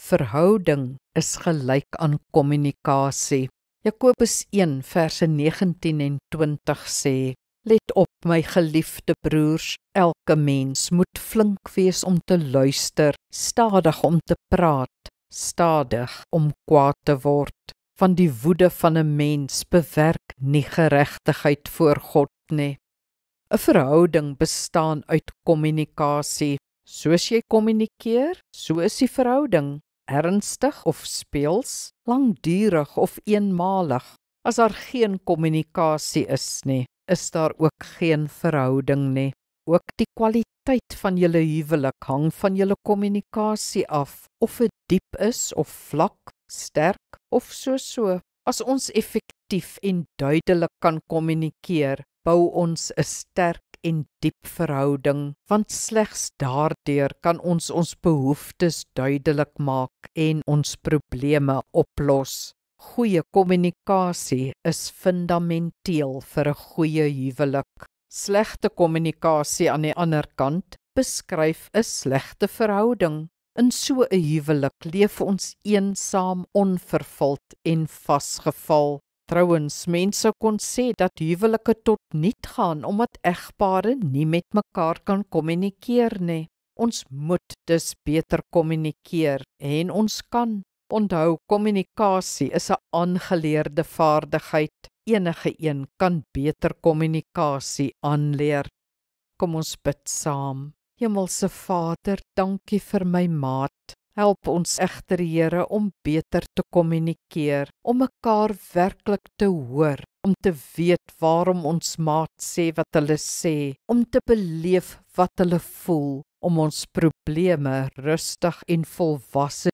Verhouding is gelyk aan kommunikasie. Jakobus 1 verse 19 en 20 sê: Let op, my geliefde broers, elke mens moet flink wees om te luister, stadig om te praat, stadig om kwaad te word. Want die woede van 'n mens bewerk nie geregtigheid voor God nie. 'n Verhouding bestaan uit kommunikasie. Soos jy kommunikeer, so is die verhouding. Ernstig of speels, langdurig of eenmalig. As daar geen kommunikasie is nie, is daar ook geen verhouding nie. Ook die kwaliteit van julle huwelik hang van julle kommunikasie af, of dit diep is of vlak, sterk of so. As ons effektief en duidelik kan kommunikeer, bou ons 'n sterk en diep verhouding, want slegs daardeur kan ons behoeftes duidelik maak en ons probleme oplos. Goeie kommunikasie is fundamenteel vir 'n goeie huwelik. Slegte kommunikasie aan die ander kant beskryf 'n slegte verhouding. In so 'n huwelik leef ons eensaam, onvervuld en vasgeval. Trouwens, mense kon sê dat huwelike tot niet gaan omdat egpare nie met mekaar kan kommunikeer nie. Ons moet dus beter kommunikeer en ons kan. Onthou, kommunikasie is 'n aangeleerde vaardigheid. Enige een kan beter kommunikasie aanleer. Kom ons bid saam. Hemelse Vader, dankie vir my maat. Help ons egter, Here, om beter te kommunikeer, om mekaar werklik te hoor, om te weet waarom ons maat sê wat hulle sê, om te beleef wat hulle voel, om ons probleme rustig en volwasse